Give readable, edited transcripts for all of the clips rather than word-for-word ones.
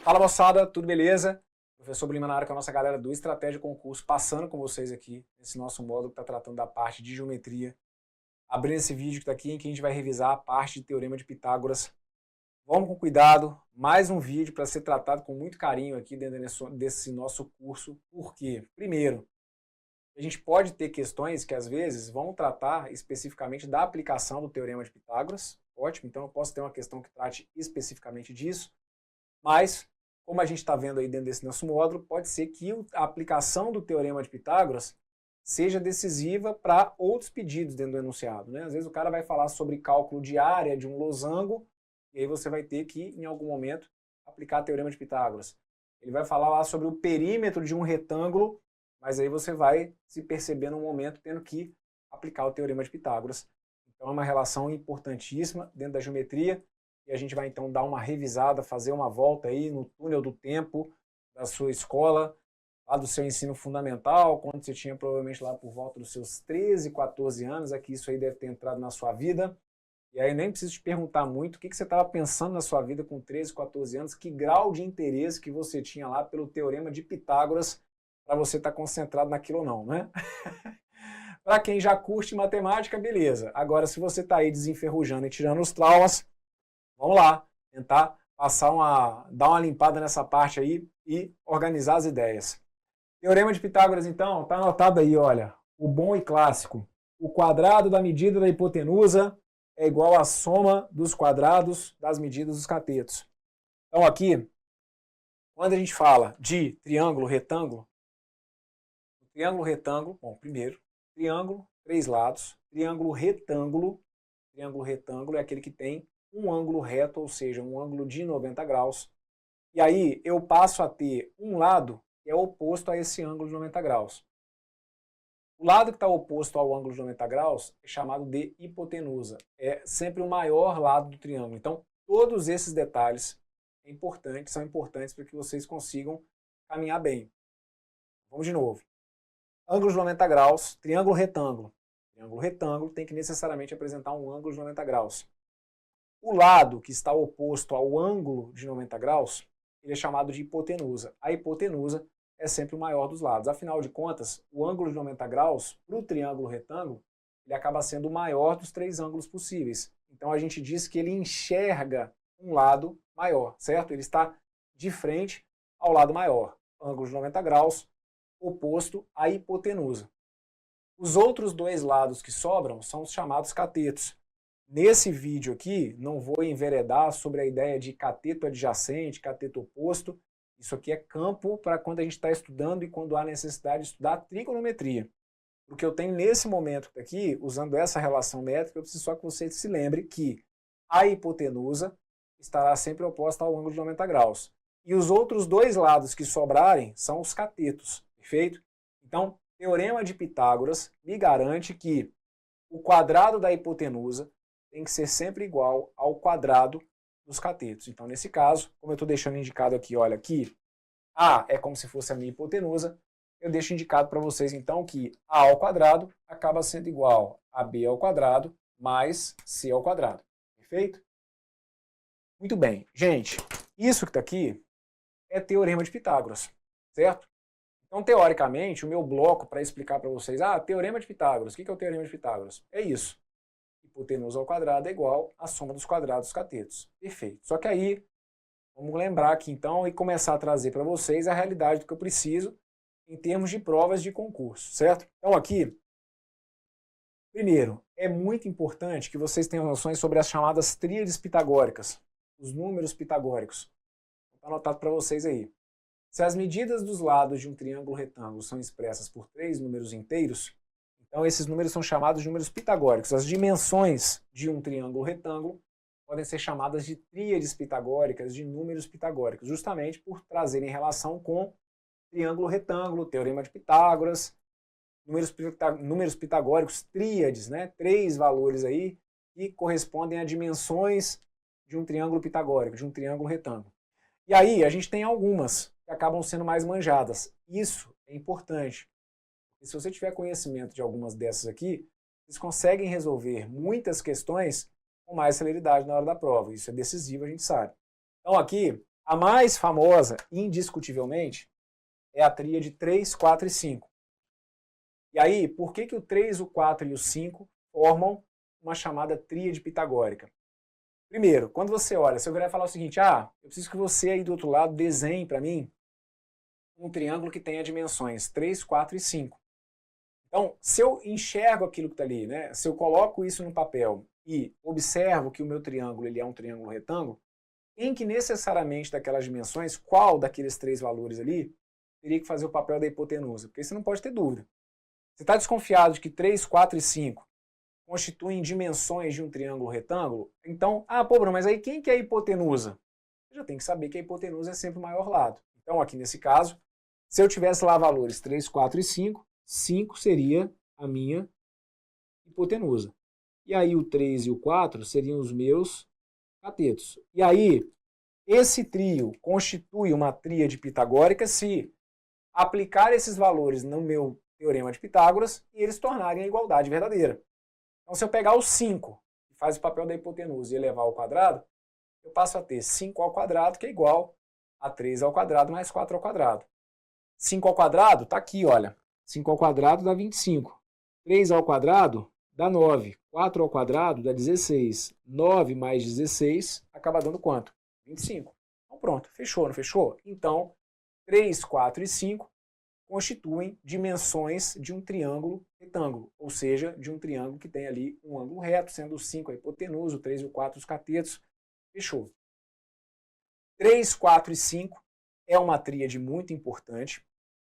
Fala moçada, tudo beleza? Professor Lima na área com a nossa galera do Estratégia Concurso, passando com vocês aqui nesse nosso módulo que está tratando da parte de geometria. Abrindo esse vídeo que está aqui em que a gente vai revisar a parte de Teorema de Pitágoras. Vamos com cuidado, mais um vídeo para ser tratado com muito carinho aqui dentro desse nosso curso. Por quê? Primeiro, a gente pode ter questões que às vezes vão tratar especificamente da aplicação do Teorema de Pitágoras. Ótimo, então eu posso ter uma questão que trate especificamente disso, mas como a gente está vendo aí dentro desse nosso módulo, pode ser que a aplicação do Teorema de Pitágoras seja decisiva para outros pedidos dentro do enunciado, né? Às vezes o cara vai falar sobre cálculo de área de um losango, e aí você vai ter que, em algum momento, aplicar o Teorema de Pitágoras. Ele vai falar lá sobre o perímetro de um retângulo, mas aí você vai se perceber no momento tendo que aplicar o Teorema de Pitágoras. Então é uma relação importantíssima dentro da geometria, e a gente vai então dar uma revisada, fazer uma volta aí no túnel do tempo da sua escola, lá do seu ensino fundamental, quando você tinha provavelmente lá por volta dos seus 13, 14 anos, aqui isso aí deve ter entrado na sua vida. E aí nem preciso te perguntar muito o que você estava pensando na sua vida com 13, 14 anos, que grau de interesse que você tinha lá pelo Teorema de Pitágoras, para você estar concentrado naquilo ou não, né? Para quem já curte matemática, beleza. Agora, se você está aí desenferrujando e tirando os traumas, vamos lá, tentar dar uma limpada nessa parte aí e organizar as ideias. Teorema de Pitágoras, então, está anotado aí, olha, o bom e clássico. O quadrado da medida da hipotenusa é igual à soma dos quadrados das medidas dos catetos. Então aqui, quando a gente fala de triângulo retângulo, bom, primeiro, triângulo, 3 lados, triângulo retângulo é aquele que tem um ângulo reto, ou seja, um ângulo de 90 graus. E aí eu passo a ter um lado que é oposto a esse ângulo de 90 graus. O lado que está oposto ao ângulo de 90 graus é chamado de hipotenusa. É sempre o maior lado do triângulo. Então, todos esses detalhes são importantes para que vocês consigam caminhar bem. Vamos de novo. Ângulo de 90 graus, triângulo retângulo. Triângulo retângulo tem que necessariamente apresentar um ângulo de 90 graus. O lado que está oposto ao ângulo de 90 graus, ele é chamado de hipotenusa. A hipotenusa é sempre o maior dos lados. Afinal de contas, o ângulo de 90 graus, para o triângulo retângulo, ele acaba sendo o maior dos 3 ângulos possíveis. Então a gente diz que ele enxerga um lado maior, certo? Ele está de frente ao lado maior. Ângulo de 90 graus, oposto à hipotenusa. Os outros 2 lados que sobram são os chamados catetos. Nesse vídeo aqui, não vou enveredar sobre a ideia de cateto adjacente, cateto oposto. Isso aqui é campo para quando a gente está estudando e quando há necessidade de estudar trigonometria. O que eu tenho nesse momento aqui, usando essa relação métrica, eu preciso só que você se lembre que a hipotenusa estará sempre oposta ao ângulo de 90 graus. E os outros 2 lados que sobrarem são os catetos, perfeito? Então, Teorema de Pitágoras me garante que o quadrado da hipotenusa tem que ser sempre igual ao quadrado dos catetos. Então, nesse caso, como eu estou deixando indicado aqui, olha, aqui A é como se fosse a minha hipotenusa, eu deixo indicado para vocês, então, que A ao quadrado acaba sendo igual a B ao quadrado mais C ao quadrado. Perfeito? Muito bem. Gente, isso que está aqui é Teorema de Pitágoras, certo? Então, teoricamente, o meu bloco para explicar para vocês, Teorema de Pitágoras, o que é o Teorema de Pitágoras? É isso. Hipotenusa ao quadrado é igual à soma dos quadrados dos catetos. Perfeito. Só que aí, vamos lembrar aqui então e começar a trazer para vocês a realidade do que eu preciso em termos de provas de concurso, certo? Então aqui, primeiro, é muito importante que vocês tenham noções sobre as chamadas tríades pitagóricas, os números pitagóricos. Está anotado para vocês aí. Se as medidas dos lados de um triângulo retângulo são expressas por 3 números inteiros, então esses números são chamados de números pitagóricos. As dimensões de um triângulo retângulo podem ser chamadas de tríades pitagóricas, de números pitagóricos, justamente por trazerem relação com triângulo retângulo, Teorema de Pitágoras, números pitagóricos, tríades, né? 3 valores aí que correspondem a dimensões de um triângulo pitagórico, de um triângulo retângulo. E aí a gente tem algumas que acabam sendo mais manjadas. Isso é importante. E se você tiver conhecimento de algumas dessas aqui, vocês conseguem resolver muitas questões com mais celeridade na hora da prova. Isso é decisivo, a gente sabe. Então aqui, A mais famosa, indiscutivelmente, é a tríade 3, 4 e 5. E aí, por que o 3, o 4 e o 5 formam uma chamada tríade pitagórica? Primeiro, quando você olha, se eu virar e falar o seguinte, eu preciso que você aí do outro lado desenhe para mim um triângulo que tenha dimensões 3, 4 e 5. Então, se eu enxergo aquilo que está ali, né, se eu coloco isso no papel e observo que o meu triângulo ele é um triângulo retângulo, em que necessariamente daquelas dimensões, qual daqueles 3 valores ali teria que fazer o papel da hipotenusa? Porque você não pode ter dúvida. Você está desconfiado de que 3, 4 e 5 constituem dimensões de um triângulo retângulo? Então, Bruno, mas aí quem que é a hipotenusa? Você já tem que saber que a hipotenusa é sempre o maior lado. Então, aqui nesse caso, se eu tivesse lá valores 3, 4 e 5, 5 seria a minha hipotenusa. E aí o 3 e o 4 seriam os meus catetos. E aí, esse trio constitui uma tríade pitagórica se aplicar esses valores no meu teorema de Pitágoras e eles tornarem a igualdade verdadeira. Então, se eu pegar o 5, que faz o papel da hipotenusa, e elevar ao quadrado, eu passo a ter 5 ao quadrado, que é igual a 3 ao quadrado mais 4 ao quadrado. 5 ao quadrado está aqui, olha. 5 ao quadrado dá 25. 3 ao quadrado dá 9. 4 ao quadrado dá 16. 9 mais 16 acaba dando quanto? 25. Então pronto, fechou, não fechou? Então, 3, 4 e 5 constituem dimensões de um triângulo retângulo, ou seja, de um triângulo que tem ali um ângulo reto, sendo o 5 a hipotenusa, o 3 e o 4 os catetos. Fechou. 3, 4 e 5 é uma tríade muito importante,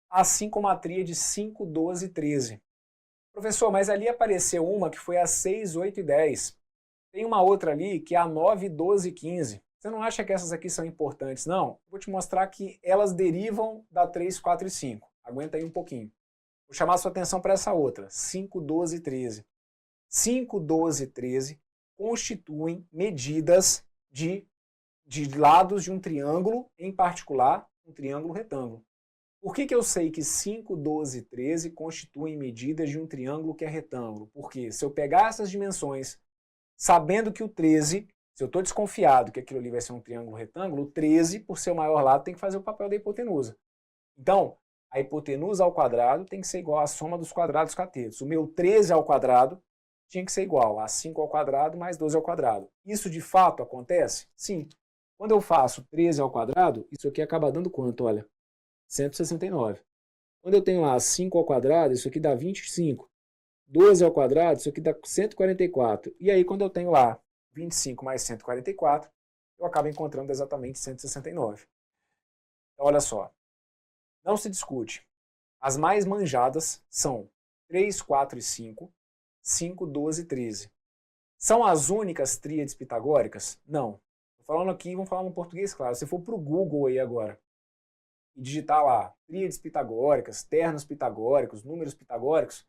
assim como a tríade 5, 12 e 13. Professor, mas ali apareceu uma que foi a 6, 8 e 10. Tem uma outra ali que é a 9, 12 e 15. Você não acha que essas aqui são importantes, não? Vou te mostrar que elas derivam da 3, 4 e 5. Aguenta aí um pouquinho. Vou chamar a sua atenção para essa outra, 5, 12 e 13. 5, 12 e 13 constituem medidas de lados de um triângulo, em particular, um triângulo retângulo. Por que eu sei que 5, 12 e 13 constituem medidas de um triângulo que é retângulo? Porque se eu pegar essas dimensões, sabendo que o 13, se eu estou desconfiado que aquilo ali vai ser um triângulo retângulo, o 13, por ser o maior lado, tem que fazer o papel da hipotenusa. Então, a hipotenusa ao quadrado tem que ser igual à soma dos quadrados catetos. O meu 13 ao quadrado tinha que ser igual a 5 ao quadrado mais 12 ao quadrado. Isso de fato acontece? Sim. Quando eu faço 13 ao quadrado, isso aqui acaba dando quanto? Olha, 169. Quando eu tenho lá 5 ao quadrado, isso aqui dá 25. 12 ao quadrado, isso aqui dá 144. E aí, quando eu tenho lá 25 mais 144, eu acabo encontrando exatamente 169. Então, olha só. Não se discute. As mais manjadas são 3, 4 e 5, 5, 12 e 13. São as únicas tríades pitagóricas? Não. Estou falando aqui, vamos falar um português claro. Se for para o Google aí agora e digitar lá tríades pitagóricas, ternos pitagóricos, números pitagóricos,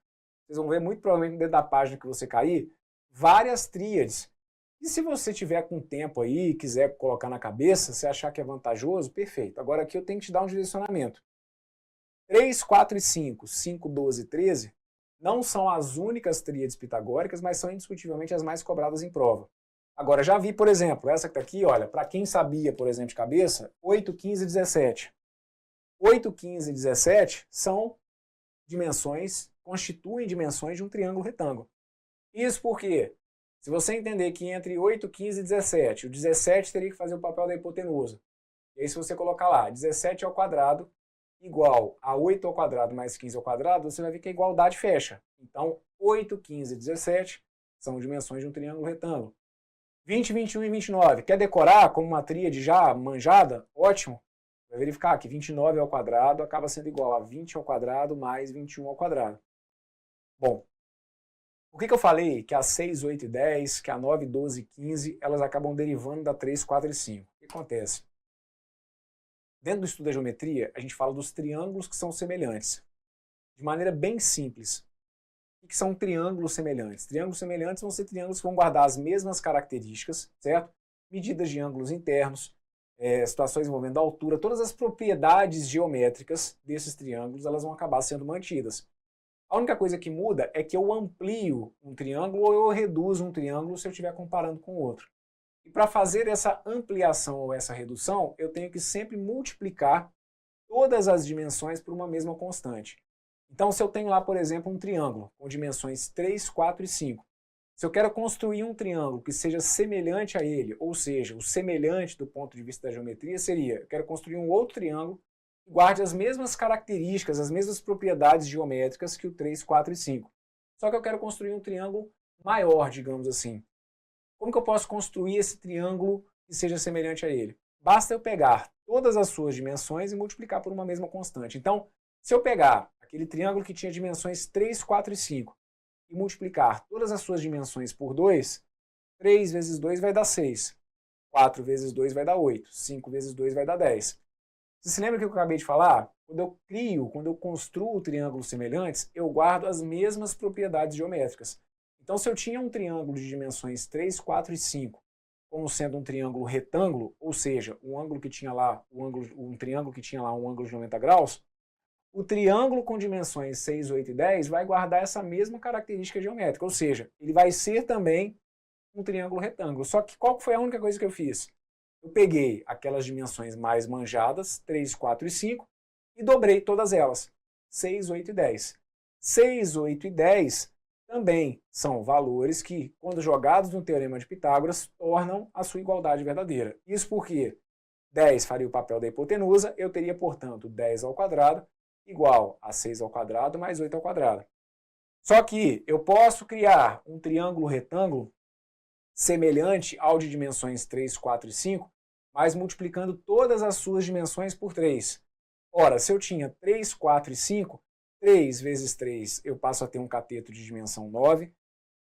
vocês vão ver muito provavelmente dentro da página que você cair, várias tríades. E se você tiver com tempo aí e quiser colocar na cabeça, se achar que é vantajoso, perfeito. Agora aqui eu tenho que te dar um direcionamento. 3, 4 e 5, 5, 12 e 13, não são as únicas tríades pitagóricas, mas são indiscutivelmente as mais cobradas em prova. Agora, já vi, por exemplo, essa que está aqui, olha, para quem sabia, por exemplo, de cabeça, 8, 15 e 17. 8, 15 e 17 são dimensões, constituem dimensões de um triângulo retângulo. Isso porque, se você entender que entre 8, 15 e 17, o 17 teria que fazer o papel da hipotenusa. E aí, se você colocar lá 17 ao quadrado igual a 8 ao quadrado mais 15 ao quadrado, você vai ver que a igualdade fecha. Então, 8, 15 e 17 são dimensões de um triângulo retângulo. 20, 21 e 29. Quer decorar como uma tríade já manjada? Ótimo. Vai verificar que 29 ao quadrado acaba sendo igual a 20 ao quadrado mais 21 ao quadrado. Bom, por que eu falei que a 6, 8 e 10, que a 9, 12 e 15, elas acabam derivando da 3, 4 e 5? O que acontece? Dentro do estudo da geometria, a gente fala dos triângulos que são semelhantes. De maneira bem simples. O que são triângulos semelhantes? Triângulos semelhantes vão ser triângulos que vão guardar as mesmas características, certo? Medidas de ângulos internos, situações envolvendo a altura, todas as propriedades geométricas desses triângulos, elas vão acabar sendo mantidas. A única coisa que muda é que eu amplio um triângulo ou eu reduzo um triângulo se eu estiver comparando com o outro. E para fazer essa ampliação ou essa redução, eu tenho que sempre multiplicar todas as dimensões por uma mesma constante. Então, se eu tenho lá, por exemplo, um triângulo com dimensões 3, 4 e 5, se eu quero construir um triângulo que seja semelhante a ele, ou seja, o semelhante do ponto de vista da geometria seria, eu quero construir um outro triângulo que guarde as mesmas características, as mesmas propriedades geométricas que o 3, 4 e 5. Só que eu quero construir um triângulo maior, digamos assim. Como que eu posso construir esse triângulo que seja semelhante a ele? Basta eu pegar todas as suas dimensões e multiplicar por uma mesma constante. Então, se eu pegar aquele triângulo que tinha dimensões 3, 4 e 5 e multiplicar todas as suas dimensões por 2, 3 vezes 2 vai dar 6, 4 vezes 2 vai dar 8, 5 vezes 2 vai dar 10. Você se lembra que eu acabei de falar? Quando eu construo triângulos semelhantes, eu guardo as mesmas propriedades geométricas. Então, se eu tinha um triângulo de dimensões 3, 4 e 5, como sendo um triângulo retângulo, ou seja, um triângulo que tinha lá um ângulo de 90 graus, o triângulo com dimensões 6, 8 e 10 vai guardar essa mesma característica geométrica, ou seja, ele vai ser também um triângulo retângulo. Só que qual foi a única coisa que eu fiz? Eu peguei aquelas dimensões mais manjadas, 3, 4 e 5, e dobrei todas elas, 6, 8 e 10. 6, 8 e 10 também são valores que, quando jogados no Teorema de Pitágoras, tornam a sua igualdade verdadeira. Isso porque 10 faria o papel da hipotenusa, eu teria, portanto, 10 ao quadrado igual a 6 ao quadrado mais 8 ao quadrado. Só que eu posso criar um triângulo retângulo semelhante ao de dimensões 3, 4 e 5, mas multiplicando todas as suas dimensões por 3. Ora, se eu tinha 3, 4 e 5, 3 vezes 3 eu passo a ter um cateto de dimensão 9,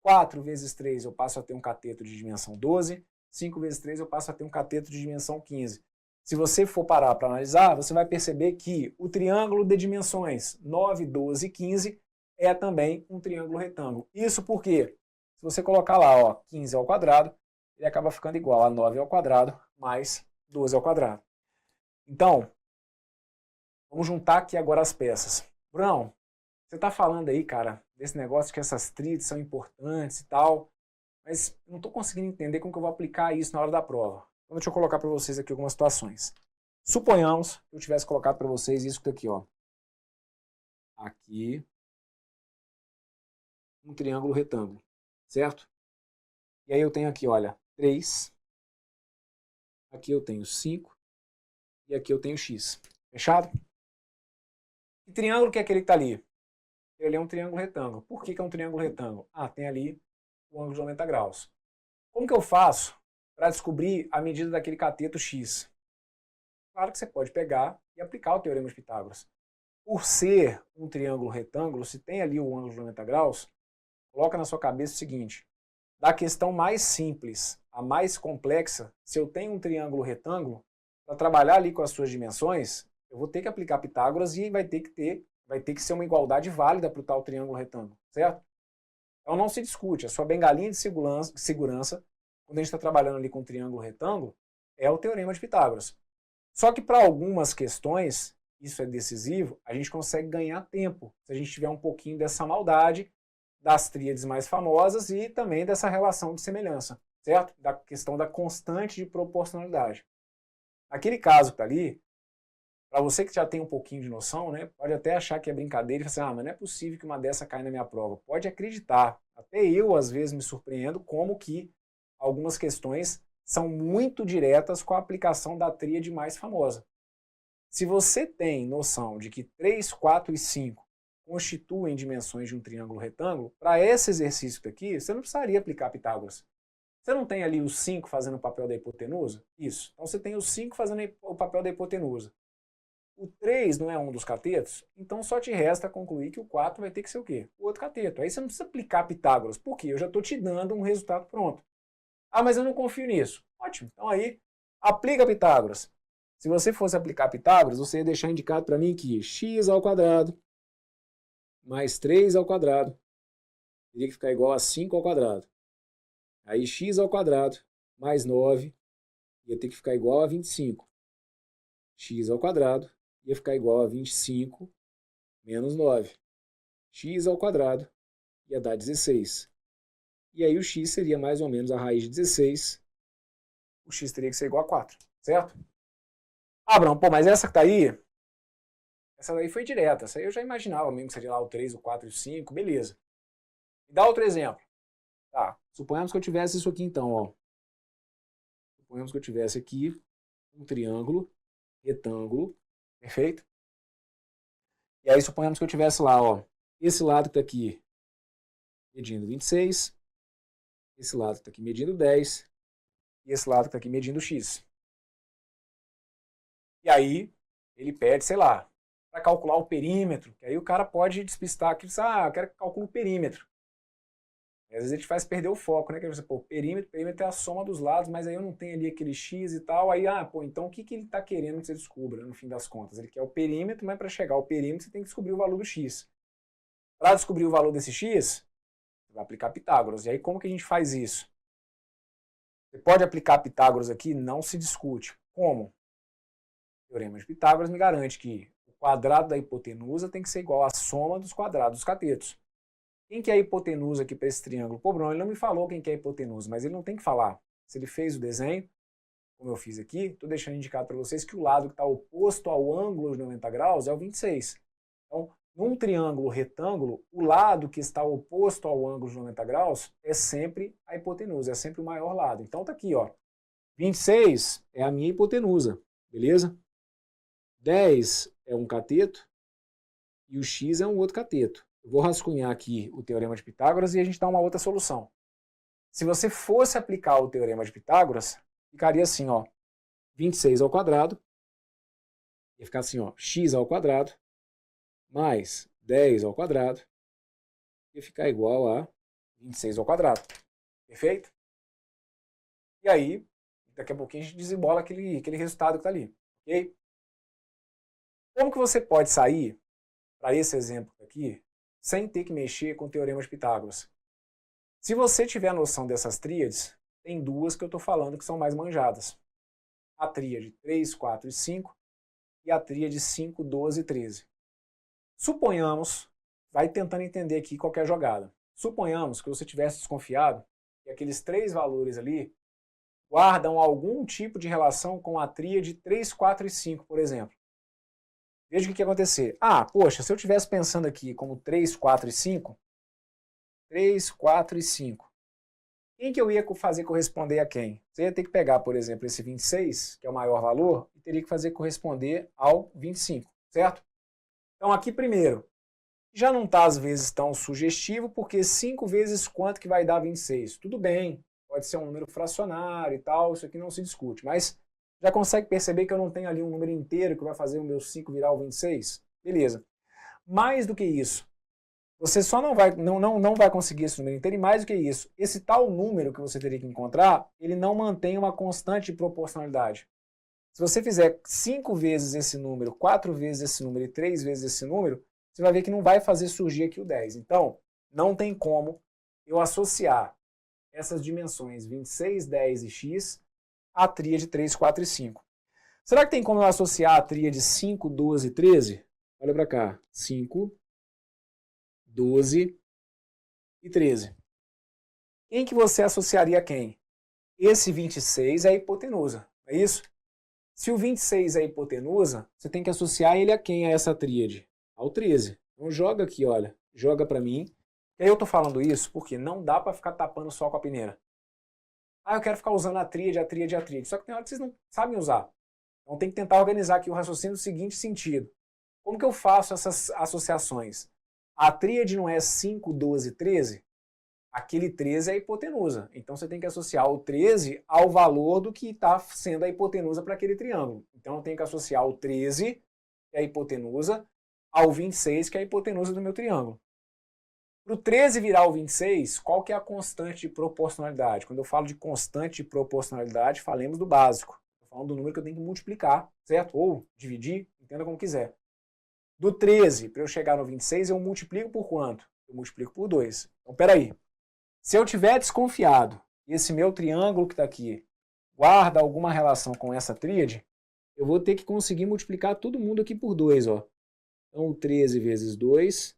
4 vezes 3 eu passo a ter um cateto de dimensão 12, 5 vezes 3 eu passo a ter um cateto de dimensão 15. Se você for parar para analisar, você vai perceber que o triângulo de dimensões 9, 12 e 15 é também um triângulo retângulo. Isso porque, se você colocar lá, ó, 15 ao quadrado, ele acaba ficando igual a 9 ao quadrado mais 12 ao quadrado. Então, vamos juntar aqui agora as peças. Brunão, você está falando aí, cara, desse negócio que essas tríades são importantes e tal, mas não estou conseguindo entender como que eu vou aplicar isso na hora da prova. Então, deixa eu colocar para vocês aqui algumas situações. Suponhamos que eu tivesse colocado para vocês isso aqui, ó. Aqui, um triângulo retângulo, certo? E aí eu tenho aqui, olha, 3. Aqui eu tenho 5. E aqui eu tenho x. Fechado? Que triângulo que é aquele que está ali? Ele é um triângulo retângulo. Por que é um triângulo retângulo? Ah, tem ali o ângulo de 90 graus. Como que eu faço para descobrir a medida daquele cateto x? Claro que você pode pegar e aplicar o Teorema de Pitágoras. Por ser um triângulo retângulo, se tem ali o ângulo de 90 graus, coloca na sua cabeça o seguinte: da questão mais simples à mais complexa, se eu tenho um triângulo retângulo, para trabalhar ali com as suas dimensões, eu vou ter que aplicar Pitágoras e vai ter que ser uma igualdade válida para o tal triângulo retângulo, certo? Então não se discute, a sua bengalinha de segurança, quando a gente está trabalhando ali com um triângulo retângulo, é o Teorema de Pitágoras. Só que para algumas questões, isso é decisivo, a gente consegue ganhar tempo, se a gente tiver um pouquinho dessa maldade das tríades mais famosas e também dessa relação de semelhança, certo? Da questão da constante de proporcionalidade. Naquele caso que está ali, para você que já tem um pouquinho de noção, né, pode até achar que é brincadeira e falar assim, mas não é possível que uma dessa caia na minha prova. Pode acreditar. Até eu, às vezes, me surpreendo como que algumas questões são muito diretas com a aplicação da tríade mais famosa. Se você tem noção de que 3, 4 e 5 constituem dimensões de um triângulo retângulo, para esse exercício aqui, você não precisaria aplicar Pitágoras. Você não tem ali os 5 fazendo o papel da hipotenusa? Isso. Então você tem os 5 fazendo o papel da hipotenusa. O 3 não é um dos catetos, então só te resta concluir que o 4 vai ter que ser o quê? O outro cateto. Aí você não precisa aplicar Pitágoras, porque eu já estou te dando um resultado pronto. Ah, mas eu não confio nisso. Ótimo. Então aí, aplica Pitágoras. Se você fosse aplicar Pitágoras, você ia deixar indicado para mim que x ao quadrado mais 3 ao quadrado teria que ficar igual a 5 ao quadrado. Aí x ao quadrado mais 9 ia ter que ficar igual a 25. X ao quadrado ia ficar igual a 25 menos 9. X ao quadrado ia dar 16. E aí o x seria mais ou menos a raiz de 16 o x teria que ser igual a 4, certo? Ah, Abraão, pô, mas essa que tá aí, essa daí foi direta, essa aí eu já imaginava mesmo que seria lá o 3, o 4 e o 5, beleza. Me dá outro exemplo. Tá, suponhamos que eu tivesse isso aqui então, ó. Suponhamos que eu tivesse aqui um triângulo, retângulo, perfeito? E aí suponhamos que eu tivesse lá, ó, esse lado que tá aqui medindo 26, esse lado que está aqui medindo 10, e esse lado que está aqui medindo x. E aí, ele pede, sei lá, para calcular o perímetro, que aí o cara pode despistar aqui, eu quero que calcule o perímetro. E às vezes a gente faz perder o foco, né? Que você, pô, perímetro é a soma dos lados, mas aí eu não tenho ali aquele x e tal, aí, pô, então o que ele está querendo que você descubra, no fim das contas? Ele quer o perímetro, mas para chegar ao perímetro você tem que descobrir o valor do x. Para descobrir o valor desse x, você vai aplicar Pitágoras. E aí como que a gente faz isso? Você pode aplicar Pitágoras aqui? Não se discute. Como? O teorema de Pitágoras me garante que o quadrado da hipotenusa tem que ser igual à soma dos quadrados dos catetos. Quem que é a hipotenusa aqui para esse triângulo? Pô, Bruno, ele não me falou quem que é a hipotenusa, mas ele não tem que falar. Se ele fez o desenho, como eu fiz aqui, estou deixando indicado para vocês que o lado que está oposto ao ângulo de 90 graus é o 26. Então, num triângulo retângulo, o lado que está oposto ao ângulo de 90 graus é sempre a hipotenusa, é sempre o maior lado. Então tá aqui, ó. 26 é a minha hipotenusa, beleza? 10 é um cateto e o x é um outro cateto. Eu vou rascunhar aqui o teorema de Pitágoras e a gente dá uma outra solução. Se você fosse aplicar o teorema de Pitágoras, ficaria assim, ó. 26 ao quadrado, ia ficar assim, ó, x ao quadrado, mais 10 ao quadrado, ia ficar igual a 26 ao quadrado. Perfeito? E aí, daqui a pouquinho a gente desembola aquele resultado que está ali. Ok? Como que você pode sair, para esse exemplo aqui, sem ter que mexer com o teorema de Pitágoras? Se você tiver a noção dessas tríades, tem duas que eu estou falando que são mais manjadas. A tríade 3, 4 e 5 e a tríade 5, 12 e 13. Suponhamos, vai tentando entender aqui qual é a jogada. Suponhamos que você tivesse desconfiado que aqueles três valores ali guardam algum tipo de relação com a tríade 3, 4 e 5, por exemplo. Veja o que ia acontecer. Poxa, se eu estivesse pensando aqui como 3, 4 e 5, 3, 4 e 5, quem que eu ia fazer corresponder a quem? Você ia ter que pegar, por exemplo, esse 26, que é o maior valor, e teria que fazer corresponder ao 25, certo? Então aqui primeiro, já não está às vezes tão sugestivo, porque 5 vezes quanto que vai dar 26? Tudo bem, pode ser um número fracionário e tal, isso aqui não se discute, mas já consegue perceber que eu não tenho ali um número inteiro que vai fazer o meu 5 virar o 26? Beleza. Mais do que isso, você só não vai conseguir esse número inteiro, e mais do que isso, esse tal número que você teria que encontrar, ele não mantém uma constante de proporcionalidade. Se você fizer 5 vezes esse número, 4 vezes esse número e 3 vezes esse número, você vai ver que não vai fazer surgir aqui o 10. Então, não tem como eu associar essas dimensões 26, 10 e x à tríade 3, 4 e 5. Será que tem como eu associar a tríade 5, 12 e 13? Olha para cá. 5, 12 e 13. Quem que você associaria a quem? Esse 26 é a hipotenusa, é isso? Se o 26 é a hipotenusa, você tem que associar ele a quem, a essa tríade? Ao 13. Então joga aqui, olha, joga para mim. E aí eu tô falando isso porque não dá para ficar tapando só com a peneira. Eu quero ficar usando a tríade, a tríade, a tríade. Só que tem hora que vocês não sabem usar. Então tem que tentar organizar aqui o raciocínio no seguinte sentido. Como que eu faço essas associações? A tríade não é 5, 12, 13? Aquele 13 é a hipotenusa. Então você tem que associar o 13 ao valor do que está sendo a hipotenusa para aquele triângulo. Então eu tenho que associar o 13, que é a hipotenusa, ao 26, que é a hipotenusa do meu triângulo. Para o 13 virar o 26, qual que é a constante de proporcionalidade? Quando eu falo de constante de proporcionalidade, falemos do básico. Estou falando do número que eu tenho que multiplicar, certo? Ou dividir, entenda como quiser. Do 13, para eu chegar no 26, eu multiplico por quanto? Eu multiplico por 2. Então, peraí. Se eu tiver desconfiado e esse meu triângulo que está aqui guarda alguma relação com essa tríade, eu vou ter que conseguir multiplicar todo mundo aqui por 2. Ó. Então, o 13 vezes 2,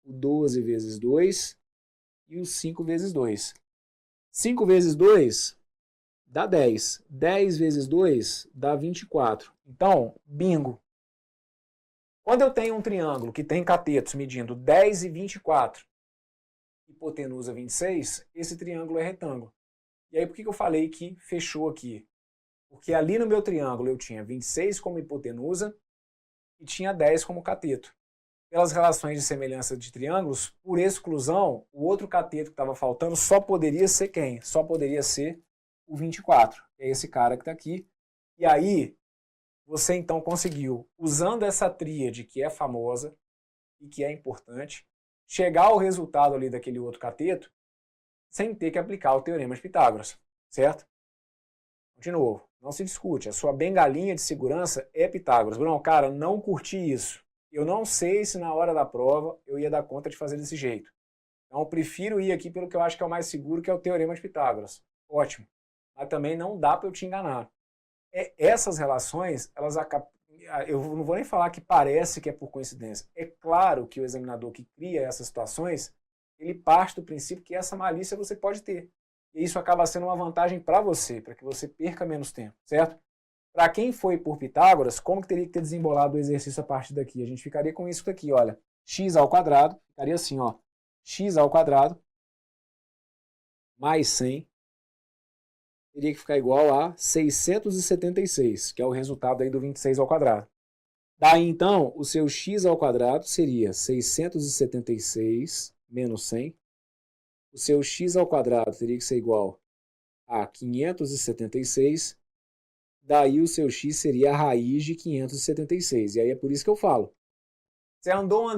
o 12 vezes 2 e o 5 vezes 2. 5 vezes 2, dá 10. 10 vezes 2 dá 24. Então, bingo. Quando eu tenho um triângulo que tem catetos medindo 10 e 24, hipotenusa 26, esse triângulo é retângulo. E aí por que eu falei que fechou aqui? Porque ali no meu triângulo eu tinha 26 como hipotenusa e tinha 10 como cateto. Pelas relações de semelhança de triângulos, por exclusão, o outro cateto que estava faltando só poderia ser quem? Só poderia ser o 24. É esse cara que está aqui. E aí, você então conseguiu, usando essa tríade que é famosa e que é importante, chegar ao resultado ali daquele outro cateto sem ter que aplicar o teorema de Pitágoras, certo? De novo, não se discute, a sua bengalinha de segurança é Pitágoras. Bruno, cara, não curti isso. Eu não sei se na hora da prova eu ia dar conta de fazer desse jeito. Então eu prefiro ir aqui pelo que eu acho que é o mais seguro, que é o teorema de Pitágoras. Ótimo. Mas também não dá para eu te enganar. Essas relações, elas acabam... Eu não vou nem falar que parece que é por coincidência. É claro que o examinador que cria essas situações, ele parte do princípio que essa malícia você pode ter. E isso acaba sendo uma vantagem para você, para que você perca menos tempo, certo? Para quem foi por Pitágoras, como que teria que ter desembolado o exercício a partir daqui? A gente ficaria com isso daqui, olha. X ao quadrado, ficaria assim, ó. X ao quadrado mais 100 teria que ficar igual a 676, que é o resultado aí do 26 ao quadrado. Daí, então, o seu x ao quadrado seria 676 menos 100. O seu x ao quadrado teria que ser igual a 576. Daí o seu x seria a raiz de 576. E aí é por isso que eu falo. Você andou,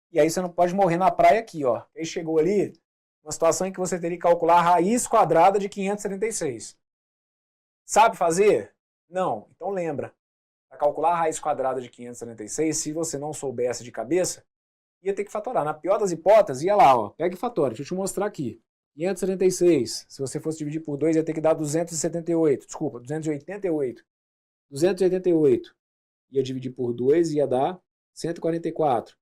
e aí você não pode morrer na praia aqui, ó. Aí chegou ali, uma situação em que você teria que calcular a raiz quadrada de 576. Sabe fazer? Não. Então lembra. Para calcular a raiz quadrada de 576, se você não soubesse de cabeça, ia ter que fatorar. Na pior das hipóteses, ia lá, ó. Pega e fatora. Deixa eu te mostrar aqui. 576, se você fosse dividir por 2, ia ter que dar 278. Desculpa, 288. 288 ia dividir por 2, ia dar 144.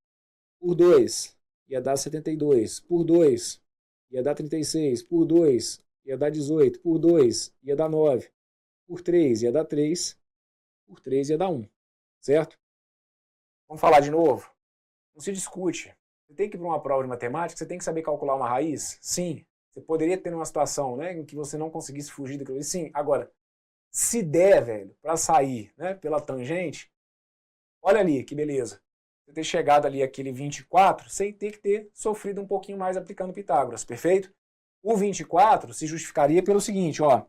Por 2, ia dar 72. Por 2, ia dar 36. Por 2, ia dar 18. Por 2, ia dar 9. Por 3, ia dar 3. Por 3, ia dar 1. Certo? Vamos falar de novo? Não se discute. Você tem que ir para uma prova de matemática, você tem que saber calcular uma raiz? Sim. Você poderia ter uma situação, né, em que você não conseguisse fugir daquilo. Sim. Agora, se der, velho, para sair, né, pela tangente, olha ali, que beleza. Você ter chegado ali aquele 24 sem ter que ter sofrido um pouquinho mais aplicando Pitágoras, perfeito? O 24 se justificaria pelo seguinte, ó.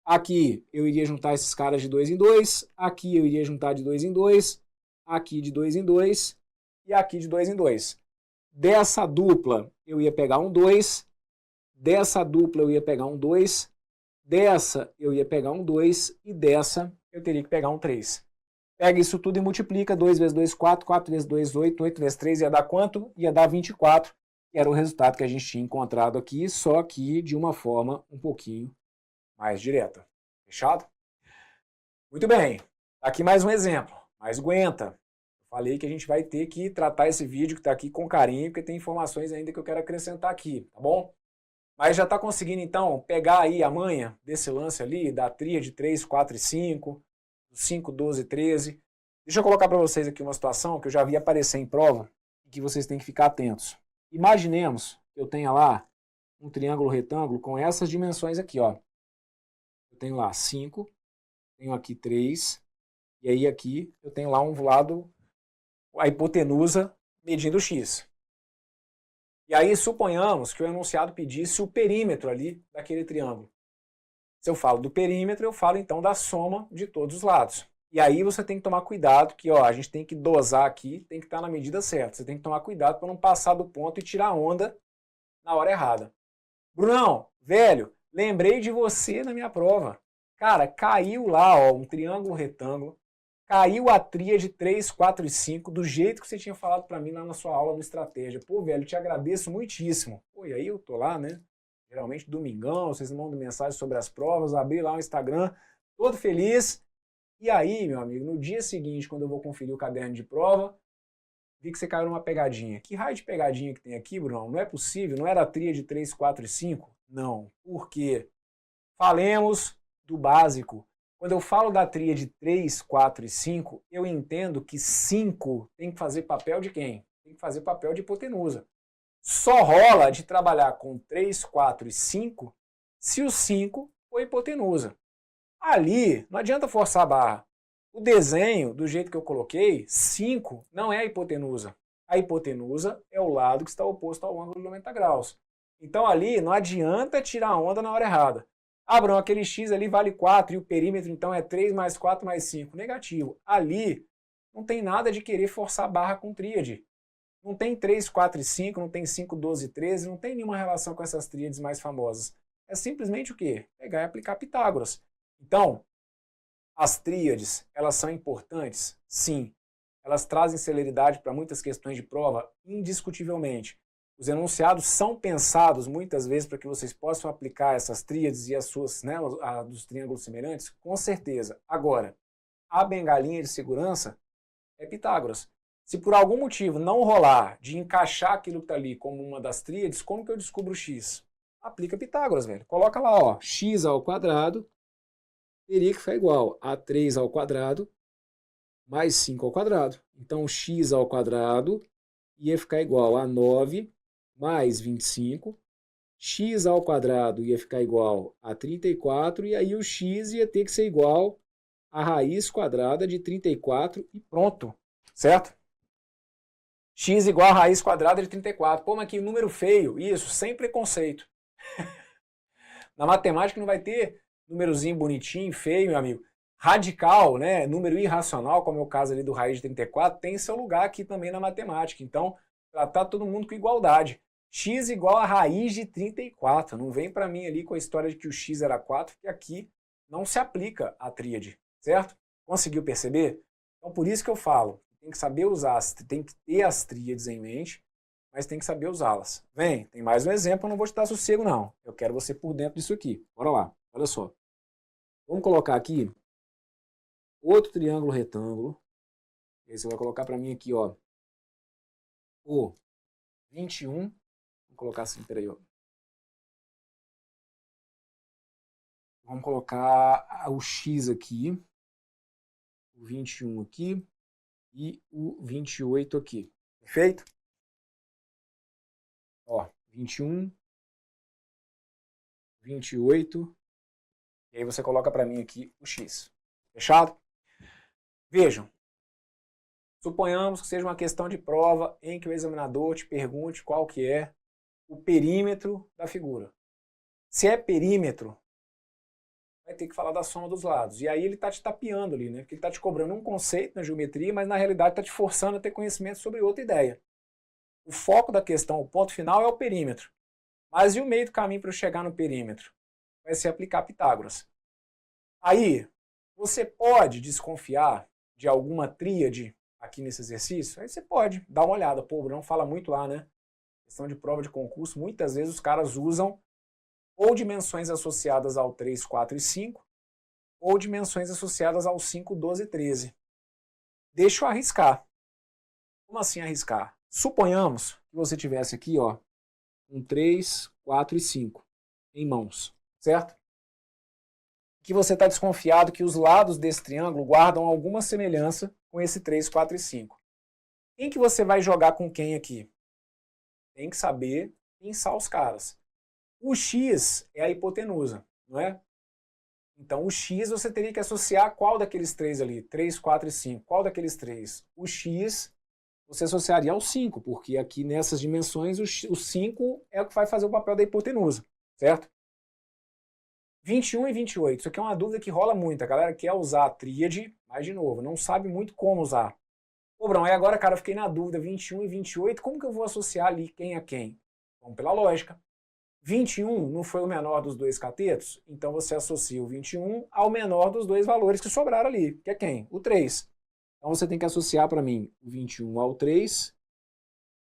Aqui eu iria juntar esses caras de 2 em 2, aqui eu iria juntar de 2 em 2, aqui de 2 em 2 e aqui de 2 em 2. Dessa dupla eu ia pegar um 2, dessa dupla eu ia pegar um 2, dessa eu ia pegar um 2 e dessa eu teria que pegar um 3. Pega isso tudo e multiplica. 2 vezes 2, 4. 4 vezes 2, 8. 8 vezes 3 ia dar quanto? Ia dar 24. Que era o resultado que a gente tinha encontrado aqui, só que de uma forma um pouquinho mais direta. Fechado? Muito bem. Aqui mais um exemplo. Mas aguenta. Eu falei que a gente vai ter que tratar esse vídeo que está aqui com carinho, porque tem informações ainda que eu quero acrescentar aqui, tá bom? Mas já está conseguindo, então, pegar aí a manha desse lance ali, da tríade 3, 4 e 5, 5, 12, 13. Deixa eu colocar para vocês aqui uma situação que eu já vi aparecer em prova e que vocês têm que ficar atentos. Imaginemos que eu tenha lá um triângulo retângulo com essas dimensões aqui, ó. Eu tenho lá 5, tenho aqui 3, e aí aqui eu tenho lá um lado, a hipotenusa medindo x. E aí suponhamos que o enunciado pedisse o perímetro ali daquele triângulo. Se eu falo do perímetro, eu falo então da soma de todos os lados. E aí você tem que tomar cuidado que ó, a gente tem que dosar aqui, tem que estar na medida certa. Você tem que tomar cuidado para não passar do ponto e tirar onda na hora errada. Brunão, velho, lembrei de você na minha prova. Cara, caiu lá ó, um triângulo retângulo, caiu a tríade 3, 4 e 5, do jeito que você tinha falado para mim lá na sua aula no Estratégia. Pô, velho, te agradeço muitíssimo. Pô, e aí eu tô lá, né? Geralmente domingão, vocês mandam mensagem sobre as provas, abri lá o Instagram, todo feliz. E aí, meu amigo, no dia seguinte, quando eu vou conferir o caderno de prova, vi que você caiu numa pegadinha. Que raio de pegadinha que tem aqui, Bruno? Não é possível, não era a tríade 3, 4 e 5? Não. Por quê? falemos do básico. Quando eu falo da tríade 3, 4 e 5, eu entendo que 5 tem que fazer papel de quem? Tem que fazer papel de hipotenusa. Só rola de trabalhar com 3, 4 e 5 se o 5 for hipotenusa. Ali, não adianta forçar a barra. O desenho, do jeito que eu coloquei, 5 não é a hipotenusa. A hipotenusa é o lado que está oposto ao ângulo de 90 graus. Então ali não adianta tirar a onda na hora errada. Ah, Bruno, aquele x ali vale 4 e o perímetro então é 3 mais 4 mais 5. Negativo. Ali não tem nada de querer forçar a barra com tríade. Não tem 3, 4 e 5, não tem 5, 12 e 13, não tem nenhuma relação com essas tríades mais famosas. É simplesmente o quê? Pegar e aplicar Pitágoras. Então, as tríades, elas são importantes? Sim. Elas trazem celeridade para muitas questões de prova? Indiscutivelmente. Os enunciados são pensados muitas vezes para que vocês possam aplicar essas tríades e as suas, né, dos triângulos semelhantes? Com certeza. Agora, a bengalinha de segurança é Pitágoras. Se por algum motivo não rolar de encaixar aquilo que está ali como uma das tríades, como que eu descubro o x? Aplica Pitágoras, velho. Coloca lá, ó, x ao quadrado teria que ficar igual a 3 ao quadrado mais 5 ao quadrado. Então, x ao quadrado ia ficar igual a 9 mais 25. X ao quadrado ia ficar igual a 34. E aí o x ia ter que ser igual a raiz quadrada de 34 e pronto. Certo? X igual a raiz quadrada de 34. Pô, mas que número feio. Isso, sem preconceito. Na matemática não vai ter númerozinho bonitinho, feio, meu amigo. Radical, né, número irracional, como é o caso ali do raiz de 34, tem seu lugar aqui também na matemática. Então, tratar todo mundo com igualdade. X igual a raiz de 34. Não vem para mim ali com a história de que o x era 4, porque aqui não se aplica a tríade, certo? Conseguiu perceber? Então, por isso que eu falo, tem que saber usar, tem que ter as tríades em mente, mas tem que saber usá-las. Vem, tem mais um exemplo, eu não vou te dar sossego não. Eu quero você por dentro disso aqui. Bora lá, olha só. Vamos colocar aqui outro triângulo retângulo. E aí você vai colocar para mim aqui, ó, o 21. Vamos colocar assim, peraí, ó. Vamos colocar o x aqui, o 21 aqui e o 28 aqui. Perfeito? Ó, 21, 28, e aí você coloca para mim aqui o x. Fechado? Vejam, suponhamos que seja uma questão de prova em que o examinador te pergunte qual que é o perímetro da figura. Se é perímetro, vai ter que falar da soma dos lados. E aí ele está te tapeando ali, né? Porque ele está te cobrando um conceito na geometria, mas na realidade está te forçando a ter conhecimento sobre outra ideia. O foco da questão, o ponto final é o perímetro. Mas e o meio do caminho para eu chegar no perímetro? Vai ser aplicar Pitágoras. Aí, você pode desconfiar de alguma tríade aqui nesse exercício? Aí você pode dar uma olhada. Pô, o Bruno fala muito lá, né? Questão de prova de concurso, muitas vezes os caras usam ou dimensões associadas ao 3, 4 e 5, ou dimensões associadas ao 5, 12 e 13. Deixa eu arriscar. Como assim arriscar? Suponhamos que você tivesse aqui, ó, um 3, 4 e 5 em mãos, certo? Que você está desconfiado que os lados desse triângulo guardam alguma semelhança com esse 3, 4 e 5. Quem que você vai jogar com quem aqui? Tem que saber pensar os caras. O x é a hipotenusa, não é? Então, o x você teria que associar qual daqueles três ali? 3, 4 e 5. Qual daqueles três? O x você associaria ao 5, porque aqui nessas dimensões o 5 é o que vai fazer o papel da hipotenusa, certo? 21 e 28. Isso aqui é uma dúvida que rola muito. A galera quer usar a tríade, mas de novo, não sabe muito como usar. Pô, Brão, aí agora, cara, eu fiquei na dúvida. 21 e 28, como que eu vou associar ali quem a quem? Vamos pela lógica. 21 não foi o menor dos dois catetos? Então você associa o 21 ao menor dos dois valores que sobraram ali, que é quem? O 3. Então você tem que associar para mim o 21 ao 3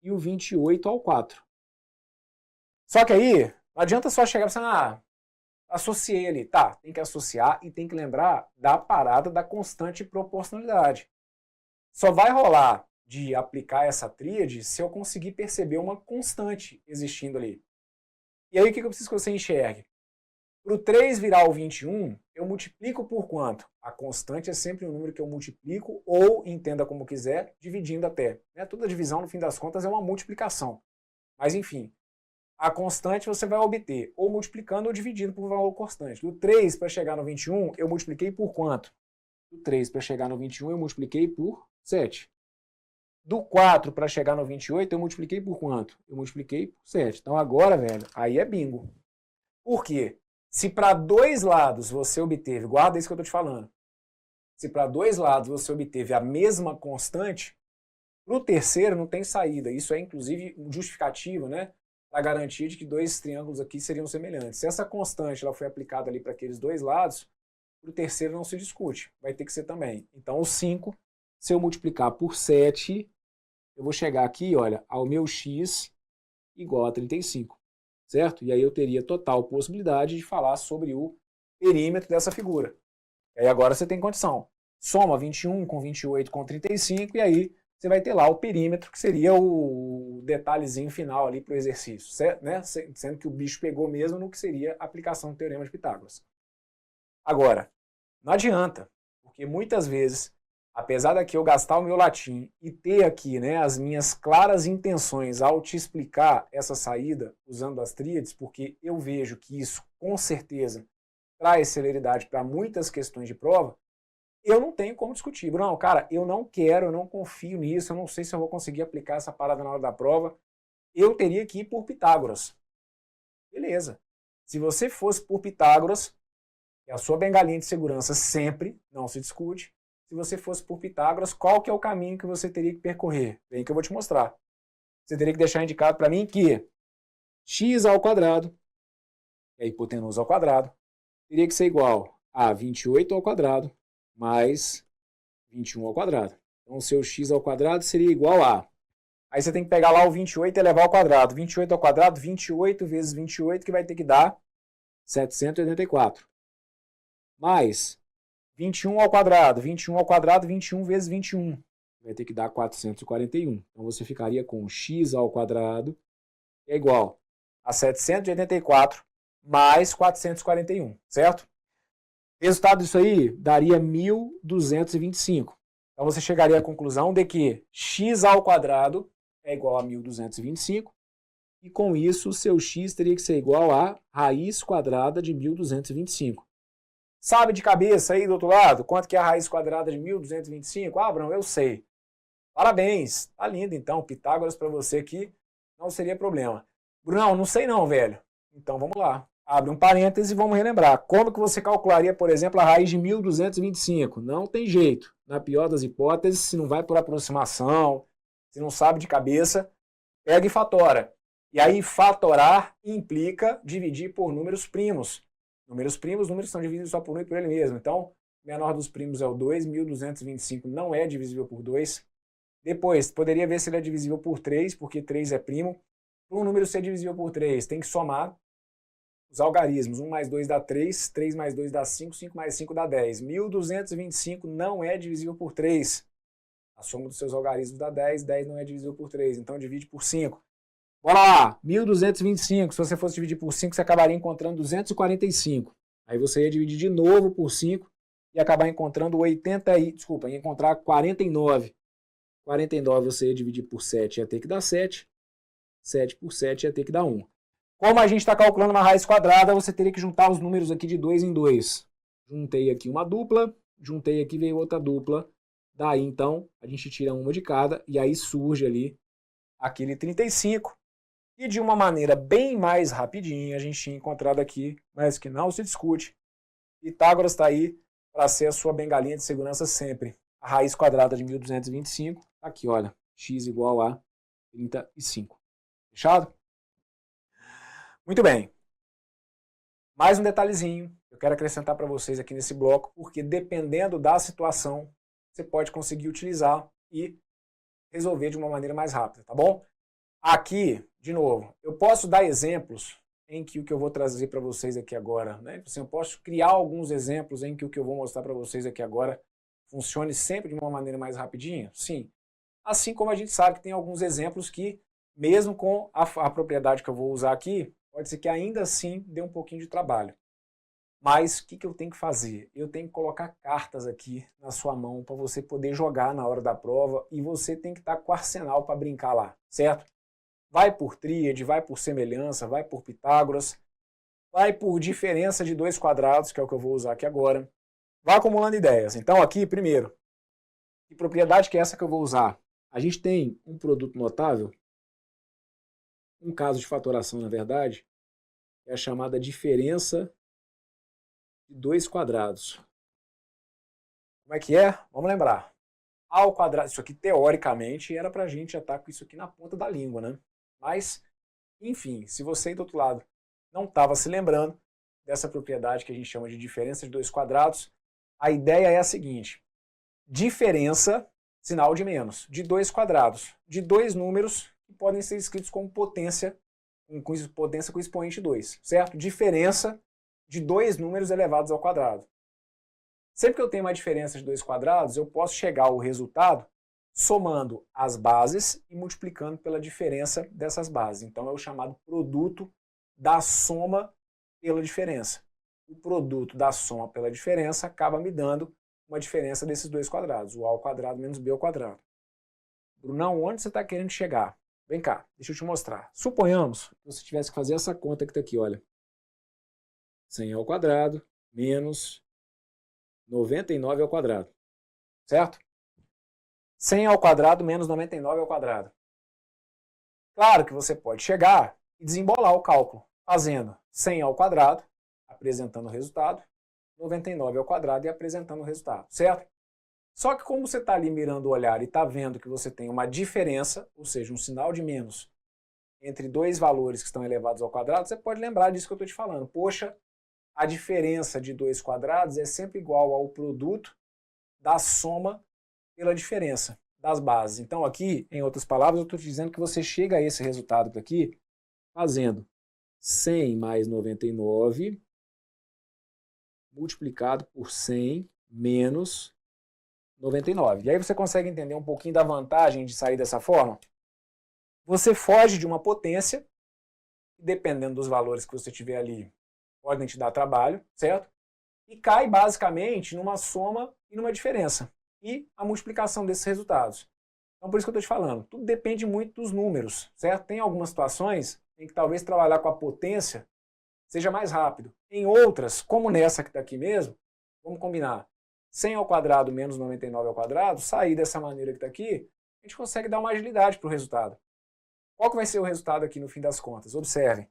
e o 28 ao 4. Só que aí, não adianta só chegar e falar, associei ali. Tá, tem que associar e tem que lembrar da parada da constante proporcionalidade. Só vai rolar de aplicar essa tríade se eu conseguir perceber uma constante existindo ali. E aí o que eu preciso que você enxergue? Para o 3 virar o 21, eu multiplico por quanto? A constante é sempre um número que eu multiplico, ou, entenda como quiser, dividindo até. Né? Toda divisão, no fim das contas, é uma multiplicação. Mas, enfim, a constante você vai obter ou multiplicando ou dividindo por valor constante. Do 3 para chegar no 21, eu multipliquei por quanto? Do 3 para chegar no 21, eu multipliquei por 7. Do 4 para chegar no 28, eu multipliquei por quanto? Eu multipliquei por 7. Então agora, velho, aí é bingo. Por quê? Se para dois lados você obteve, guarda isso que eu estou te falando, se para dois lados você obteve a mesma constante, para o terceiro não tem saída. Isso é, inclusive, justificativo, né? Para garantir de que dois triângulos aqui seriam semelhantes. Se essa constante ela foi aplicada ali para aqueles dois lados, para o terceiro não se discute. Vai ter que ser também. Então, o 5, se eu multiplicar por 7, eu vou chegar aqui, olha, ao meu x igual a 35. Certo? E aí eu teria total possibilidade de falar sobre o perímetro dessa figura. E aí agora você tem condição. Soma 21 com 28 com 35 e aí você vai ter lá o perímetro, que seria o detalhezinho final ali para o exercício, certo? Né? Sendo que o bicho pegou mesmo no que seria a aplicação do Teorema de Pitágoras. Agora, não adianta, porque muitas vezes, apesar daqui eu gastar o meu latim e ter aqui, né, as minhas claras intenções ao te explicar essa saída usando as tríades, porque eu vejo que isso com certeza traz celeridade para muitas questões de prova, eu não tenho como discutir. Bruno, cara, eu não quero, eu não confio nisso, eu não sei se eu vou conseguir aplicar essa parada na hora da prova. Eu teria que ir por Pitágoras. Beleza. Se você fosse por Pitágoras, é a sua bengalinha de segurança sempre, não se discute. Se você fosse por Pitágoras, qual que é o caminho que você teria que percorrer? Vem que eu vou te mostrar. Você teria que deixar indicado para mim que x ao quadrado, que é a hipotenusa ao quadrado, teria que ser igual a 28 ao quadrado mais 21 ao quadrado. Então, o seu x ao quadrado seria igual a... Aí você tem que pegar lá o 28 e elevar ao quadrado. 28 ao quadrado, 28 vezes 28, que vai ter que dar 784. Mais 21 ao quadrado, 21 ao quadrado, 21 vezes 21. Vai ter que dar 441. Então, você ficaria com x ao quadrado, que é igual a 784 mais 441, certo? Resultado disso aí daria 1.225. Então você chegaria à conclusão de que x ao quadrado é igual a 1.225 e com isso o seu x teria que ser igual a raiz quadrada de 1.225. Sabe de cabeça aí do outro lado quanto que é a raiz quadrada de 1.225? Ah, Bruno, eu sei. Parabéns, tá lindo então, Pitágoras para você aqui não seria problema. Brunão, não sei não, velho. Então vamos lá. Abre um parêntese e vamos relembrar. Como que você calcularia, por exemplo, a raiz de 1.225? Não tem jeito. Na pior das hipóteses, se não vai por aproximação, se não sabe de cabeça, pega e fatora. E aí fatorar implica dividir por números primos. Números primos, números são divididos só por um e por ele mesmo. Então, o menor dos primos é o 2, 1.225 não é divisível por 2. Depois, poderia ver se ele é divisível por 3, porque 3 é primo. Para um número ser divisível por 3, tem que somar os algarismos. 1 mais 2 dá 3, 3 mais 2 dá 5, 5 mais 5 dá 10. 1.225 não é divisível por 3. A soma dos seus algarismos dá 10, 10 não é divisível por 3, então divide por 5. Bora lá, 1.225, se você fosse dividir por 5, você acabaria encontrando 245. Aí você ia dividir de novo por 5 e acabar encontrando 49. 49 você ia dividir por 7, ia ter que dar 7. 7 por 7 ia ter que dar 1. Como a gente está calculando uma raiz quadrada, você teria que juntar os números aqui de 2 em 2. Juntei aqui uma dupla, juntei aqui, veio outra dupla. Daí, então, a gente tira uma de cada e aí surge ali aquele 35. E de uma maneira bem mais rapidinha, a gente tinha encontrado aqui, mas que não se discute. Pitágoras está aí para ser a sua bengalinha de segurança sempre. A raiz quadrada de 1.225, aqui, olha, x igual a 35. Fechado? Muito bem. Mais um detalhezinho que eu quero acrescentar para vocês aqui nesse bloco, porque dependendo da situação, você pode conseguir utilizar e resolver de uma maneira mais rápida, tá bom? Aqui, de novo, eu posso dar exemplos em que o que eu vou trazer para vocês aqui agora, né? Assim, eu posso criar alguns exemplos em que o que eu vou mostrar para vocês aqui agora funcione sempre de uma maneira mais rapidinha? Sim. Assim como a gente sabe que tem alguns exemplos que, mesmo com a propriedade que eu vou usar aqui, pode ser que ainda assim dê um pouquinho de trabalho. Mas o que eu tenho que fazer? Eu tenho que colocar cartas aqui na sua mão para você poder jogar na hora da prova e você tem que estar com o arsenal para brincar lá, certo? Vai por tríade, vai por semelhança, vai por Pitágoras, vai por diferença de dois quadrados, que é o que eu vou usar aqui agora. Vai acumulando ideias. Então aqui, primeiro, que propriedade que é essa que eu vou usar? A gente tem um produto notável, um caso de fatoração, na verdade, que é a chamada diferença de dois quadrados. Como é que é? Vamos lembrar. A ao quadrado, isso aqui teoricamente era para a gente já estar com isso aqui na ponta da língua, né? Mas, enfim, se você aí do outro lado não estava se lembrando dessa propriedade que a gente chama de diferença de dois quadrados, a ideia é a seguinte: diferença, sinal de menos, de dois quadrados, de dois números que podem ser escritos como potência com expoente 2, certo? Diferença de dois números elevados ao quadrado. Sempre que eu tenho uma diferença de dois quadrados, eu posso chegar ao resultado somando as bases e multiplicando pela diferença dessas bases. Então é o chamado produto da soma pela diferença. O produto da soma pela diferença acaba me dando uma diferença desses dois quadrados, o a ao quadrado menos b ao quadrado. Brunão, onde você está querendo chegar? Vem cá, deixa eu te mostrar. Suponhamos que você tivesse que fazer essa conta que está aqui, olha. 100 ao quadrado menos 99 ao quadrado, certo? 100 ao quadrado menos 99 ao quadrado. Claro que você pode chegar e desembolar o cálculo, fazendo 100 ao quadrado, apresentando o resultado, 99 ao quadrado e apresentando o resultado, certo? Só que como você está ali mirando o olhar e está vendo que você tem uma diferença, ou seja, um sinal de menos, entre dois valores que estão elevados ao quadrado, você pode lembrar disso que eu estou te falando. Poxa, a diferença de dois quadrados é sempre igual ao produto da soma pela diferença das bases. Então aqui, em outras palavras, eu estou te dizendo que você chega a esse resultado aqui fazendo 100 mais 99 multiplicado por 100 menos 99. E aí você consegue entender um pouquinho da vantagem de sair dessa forma? Você foge de uma potência, dependendo dos valores que você tiver ali, podem te dar trabalho, certo? E cai basicamente numa soma e numa diferença. E a multiplicação desses resultados. Então por isso que eu estou te falando, tudo depende muito dos números, certo? Tem algumas situações em que talvez trabalhar com a potência seja mais rápido. Em outras, como nessa que está aqui mesmo, vamos combinar, 100 ao quadrado menos 99 ao quadrado, sair dessa maneira que está aqui, a gente consegue dar uma agilidade para o resultado. Qual que vai ser o resultado aqui no fim das contas? Observem,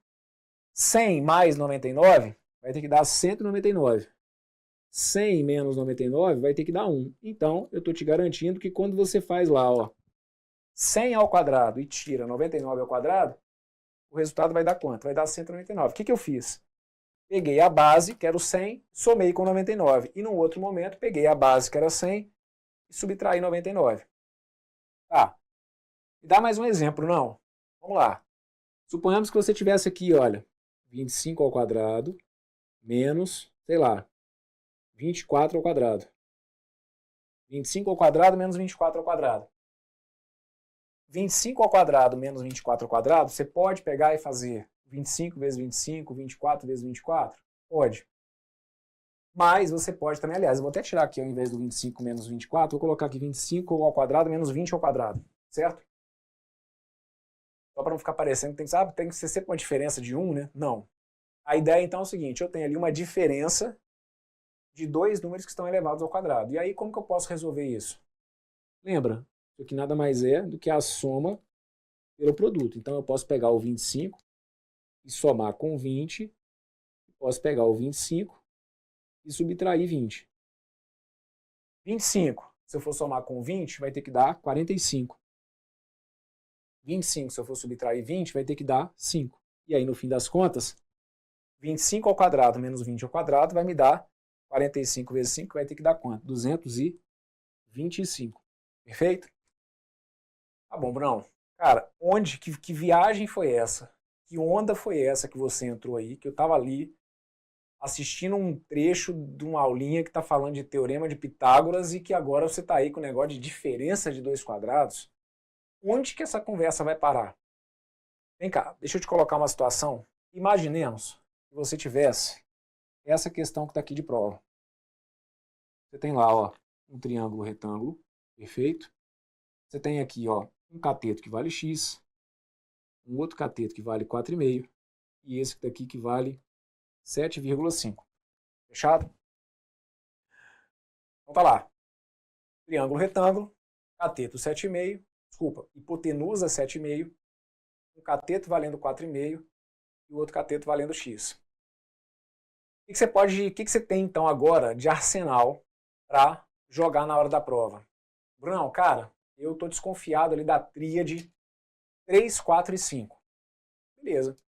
100 mais 99 vai ter que dar 199. 100 menos 99 vai ter que dar 1. Então, eu estou te garantindo que quando você faz lá, ó, 100 ao quadrado e tira 99 ao quadrado, o resultado vai dar quanto? Vai dar 199. O que eu fiz? Peguei a base, que era o 100, somei com 99. E num outro momento, peguei a base, que era 100, e subtraí 99. Tá. Me dá mais um exemplo, não? Vamos lá. Suponhamos que você tivesse aqui, olha, 25 ao quadrado menos, sei lá, 24 ao quadrado. 25 ao quadrado menos 24 ao quadrado. 25 ao quadrado menos 24 ao quadrado, você pode pegar e fazer 25 vezes 25, 24 vezes 24? Pode. Mas você pode também, aliás, eu vou até tirar aqui ao invés do 25 menos 24, vou colocar aqui 25 ao quadrado menos 20 ao quadrado, certo? Só para não ficar parecendo que tem que ser sempre uma diferença de 1, né? Não. A ideia então é o seguinte, eu tenho ali uma diferença de dois números que estão elevados ao quadrado. E aí como que eu posso resolver isso? Lembra, isso aqui nada mais é do que a soma pelo produto. Então eu posso pegar o 25 e somar com 20, posso pegar o 25 e subtrair 20. 25, se eu for somar com 20, vai ter que dar 45. 25, se eu for subtrair 20, vai ter que dar 5. E aí, no fim das contas, 25 ao quadrado menos 20 ao quadrado vai me dar 45 vezes 5, vai ter que dar quanto? 225. Perfeito? Tá bom, Brunão. Cara, que viagem foi essa? Que onda foi essa que você entrou aí? Que eu tava ali assistindo um trecho de uma aulinha que está falando de teorema de Pitágoras e que agora você está aí com o negócio de diferença de dois quadrados. Onde que essa conversa vai parar? Vem cá, deixa eu te colocar uma situação. Imaginemos que você tivesse essa questão que está aqui de prova. Você tem lá, ó, um triângulo retângulo, perfeito? Você tem aqui, ó, um cateto que vale x, um outro cateto que vale 4,5 e esse daqui que vale 7,5. Fechado? Então tá lá. Triângulo retângulo, cateto 7,5, desculpa, hipotenusa 7,5, um cateto valendo 4,5 e o outro cateto valendo x. O que você tem então agora de arsenal para jogar na hora da prova? Brunão, cara, eu tô desconfiado ali da tríade 3, 4 e 5. Beleza.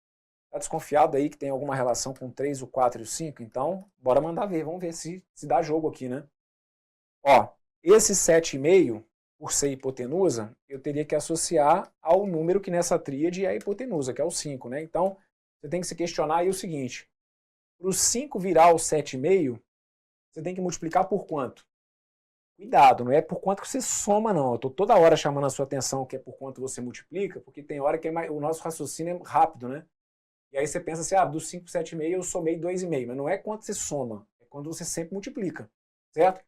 Tá desconfiado aí que tem alguma relação com 3, o 4 e o 5? Então, bora mandar ver. Vamos ver se dá jogo aqui, né? Ó, esse 7,5, por ser hipotenusa, eu teria que associar ao número que nessa tríade é a hipotenusa, que é o 5, né? Então, você tem que se questionar aí o seguinte. Para o 5 virar o 7,5, você tem que multiplicar por quanto? Cuidado, não é por quanto que você soma, não. Eu estou toda hora chamando a sua atenção que é por quanto você multiplica, porque tem hora que o nosso raciocínio é rápido, né? E aí você pensa assim, ah, do 5 para 7,5 eu somei 2,5. Mas não é quanto você soma, é quando você sempre multiplica, certo?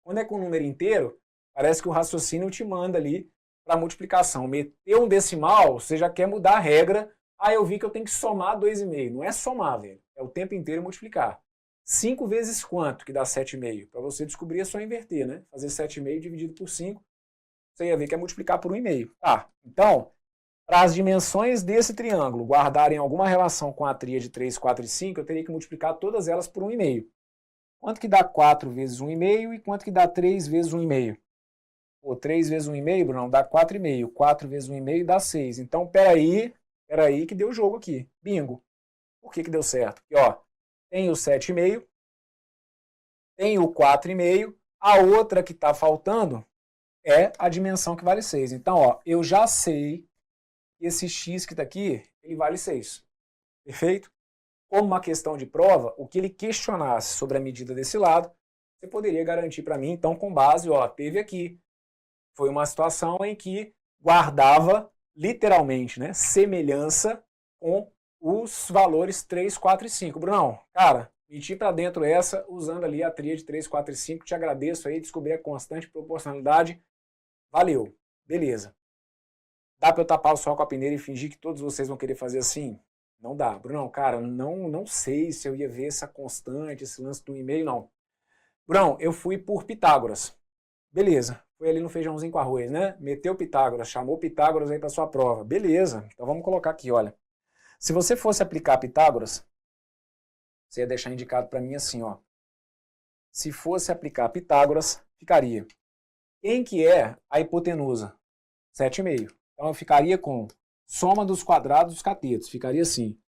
Quando é com um número inteiro, parece que o raciocínio te manda ali para multiplicação. Meteu um decimal, você já quer mudar a regra. Ah, eu vi que eu tenho que somar 2,5. Não é somar, velho. É o tempo inteiro multiplicar. 5 vezes quanto que dá 7,5? Para você descobrir é só inverter, né? Fazer 7,5 dividido por 5, você ia ver que é multiplicar por 1,5. Tá, então, para as dimensões desse triângulo guardarem alguma relação com a tríade 3, 4 e 5, eu teria que multiplicar todas elas por 1,5. Quanto que dá 4 vezes 1,5 e quanto que dá 3 vezes 1,5? Pô, 3 vezes 1,5, Bruno, dá 4,5. 4 vezes 1,5 dá 6. Então, peraí que deu jogo aqui. Bingo. Por que deu certo? Porque, ó, tem o 7,5, tem o 4,5, a outra que está faltando é a dimensão que vale 6. Então, ó, eu já sei que esse x que está aqui, ele vale 6. Perfeito? Como uma questão de prova, o que ele questionasse sobre a medida desse lado, você poderia garantir para mim, então, com base, ó, teve aqui. Foi uma situação em que guardava, literalmente, né, semelhança com os valores 3, 4 e 5. Brunão, cara, meti para dentro essa, usando ali a tríade 3, 4 e 5, te agradeço aí, descobri a constante proporcionalidade, valeu, beleza. Dá para eu tapar o sol com a peneira e fingir que todos vocês vão querer fazer assim? Não dá. Brunão, cara, não sei se eu ia ver essa constante, esse lance do e-mail, não. Brunão, eu fui por Pitágoras. Beleza, foi ali no feijãozinho com arroz, né? Meteu Pitágoras, chamou Pitágoras aí para sua prova. Beleza, então vamos colocar aqui, olha. Se você fosse aplicar Pitágoras, você ia deixar indicado para mim assim, ó. Se fosse aplicar Pitágoras, ficaria. Quem que é a hipotenusa? 7,5. Então eu ficaria com soma dos quadrados dos catetos. Ficaria assim,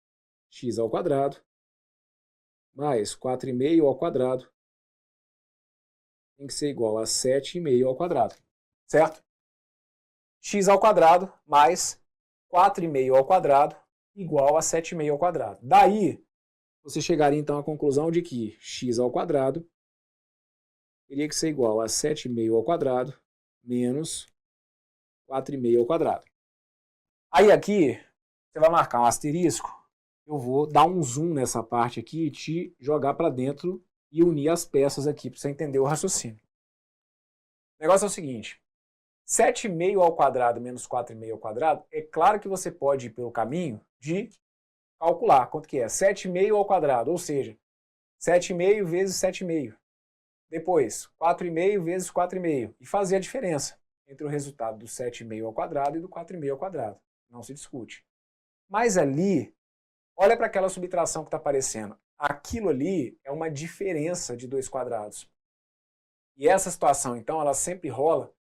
x ao quadrado mais 4,5 ao quadrado tem que ser igual a 7,5 ao quadrado, certo? X ao quadrado mais 4,5 ao quadrado igual a 7,5 ao quadrado. Daí, você chegaria então à conclusão de que x ao quadrado teria que ser igual a 7,5 ao quadrado menos 4,5 ao quadrado. Aí aqui, você vai marcar um asterisco, eu vou dar um zoom nessa parte aqui e te jogar para dentro e unir as peças aqui para você entender o raciocínio. O negócio é o seguinte, 7,5 ao quadrado menos 4,5 ao quadrado, é claro que você pode ir pelo caminho de calcular quanto que é 7,5 ao quadrado, ou seja, 7,5 vezes 7,5. Depois, 4,5 vezes 4,5. E fazer a diferença entre o resultado do 7,5 ao quadrado e do 4,5 ao quadrado. Não se discute. Mas ali, olha para aquela subtração que está aparecendo. Aquilo ali é uma diferença de dois quadrados. E essa situação, então, ela sempre rola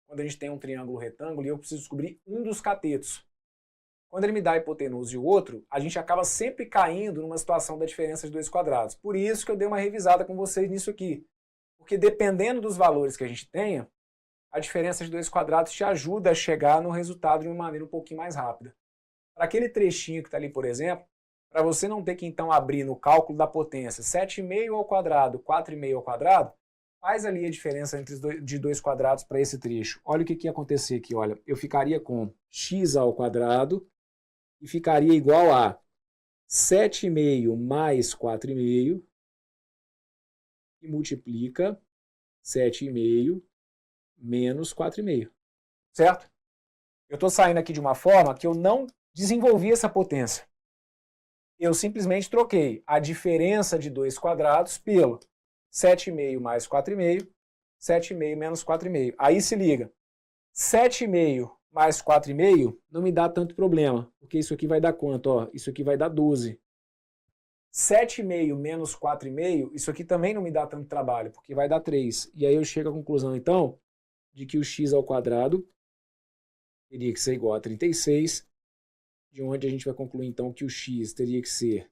quando a gente tem um triângulo retângulo e eu preciso descobrir um dos catetos. Quando ele me dá a hipotenusa e o outro, a gente acaba sempre caindo numa situação da diferença de dois quadrados. Por isso que eu dei uma revisada com vocês nisso aqui. Porque dependendo dos valores que a gente tenha, a diferença de dois quadrados te ajuda a chegar no resultado de uma maneira um pouquinho mais rápida. Para aquele trechinho que está ali, por exemplo, para você não ter que então abrir no cálculo da potência 7,5 ao quadrado, 4,5 ao quadrado, faz ali a diferença de dois quadrados para esse trecho. Olha o que ia acontecer aqui, olha. Eu ficaria com x ao quadrado e ficaria igual a 7,5 mais 4,5 e multiplica 7,5 menos 4,5. Certo? Eu estou saindo aqui de uma forma que eu não desenvolvi essa potência. Eu simplesmente troquei a diferença de 2 quadrados pelo 7,5 mais 4,5, 7,5 menos 4,5. Aí se liga, 7,5 mais 4,5 não me dá tanto problema, porque isso aqui vai dar quanto? Ó, isso aqui vai dar 12. 7,5 menos 4,5, isso aqui também não me dá tanto trabalho, porque vai dar 3. E aí eu chego à conclusão, então, de que o x ao quadrado teria que ser igual a 36, de onde a gente vai concluir, então, que o x teria que ser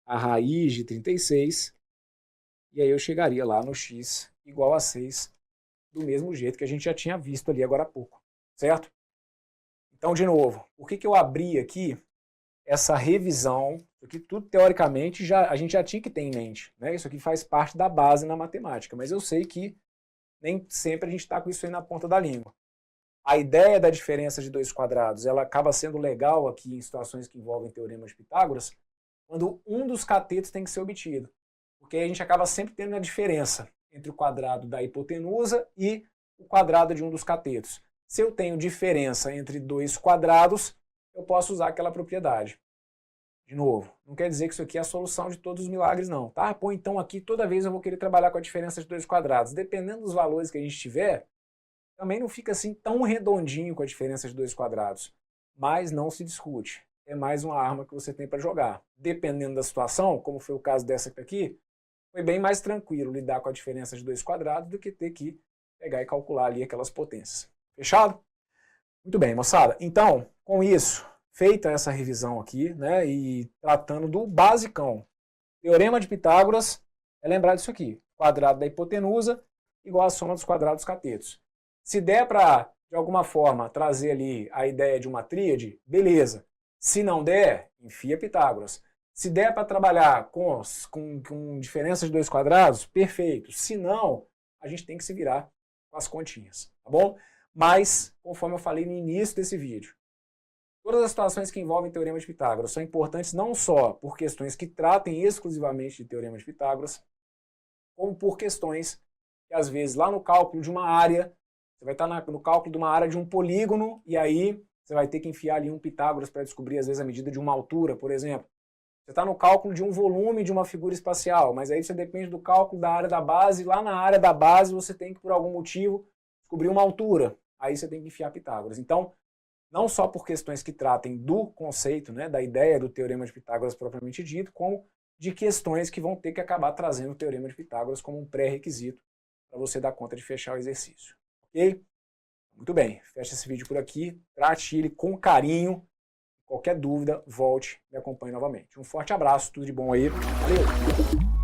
a raiz de 36, e aí eu chegaria lá no x igual a 6, do mesmo jeito que a gente já tinha visto ali agora há pouco, certo? Então, de novo, por que eu abri aqui essa revisão? Porque tudo, teoricamente, a gente já tinha que ter em mente, né? Isso aqui faz parte da base na matemática, mas eu sei que nem sempre a gente está com isso aí na ponta da língua. A ideia da diferença de 2 quadrados, ela acaba sendo legal aqui em situações que envolvem teorema de Pitágoras, quando um dos catetos tem que ser obtido. Porque aí a gente acaba sempre tendo a diferença entre o quadrado da hipotenusa e o quadrado de um dos catetos. Se eu tenho diferença entre 2 quadrados, eu posso usar aquela propriedade. De novo, não quer dizer que isso aqui é a solução de todos os milagres, não. Tá? Pô, então aqui toda vez eu vou querer trabalhar com a diferença de 2 quadrados. Dependendo dos valores que a gente tiver, também não fica assim tão redondinho com a diferença de 2 quadrados. Mas não se discute. É mais uma arma que você tem para jogar. Dependendo da situação, como foi o caso dessa aqui, foi bem mais tranquilo lidar com a diferença de 2 quadrados do que ter que pegar e calcular ali aquelas potências. Fechado? Muito bem, moçada. Então, com isso, feita essa revisão aqui, né, e tratando do basicão, teorema de Pitágoras, é lembrar disso aqui, quadrado da hipotenusa igual a soma dos quadrados catetos. Se der para, de alguma forma, trazer ali a ideia de uma tríade, beleza. Se não der, enfia Pitágoras. Se der para trabalhar com diferença de 2 quadrados, perfeito. Se não, a gente tem que se virar com as continhas, tá bom? Mas, conforme eu falei no início desse vídeo, todas as situações que envolvem teorema de Pitágoras são importantes não só por questões que tratem exclusivamente de teorema de Pitágoras, como por questões que, às vezes, lá no cálculo de uma área, você vai estar no cálculo de uma área de um polígono, e aí você vai ter que enfiar ali um Pitágoras para descobrir, às vezes, a medida de uma altura, por exemplo. Você está no cálculo de um volume de uma figura espacial, mas aí você depende do cálculo da área da base, e lá na área da base você tem que, por algum motivo, descobrir uma altura. Aí você tem que enfiar Pitágoras. Então, não só por questões que tratem do conceito, né, da ideia do teorema de Pitágoras propriamente dito, como de questões que vão ter que acabar trazendo o teorema de Pitágoras como um pré-requisito para você dar conta de fechar o exercício. Ok? Muito bem, fecha esse vídeo por aqui, trate ele com carinho. Qualquer dúvida, volte e me acompanhe novamente. Um forte abraço, tudo de bom aí. Valeu!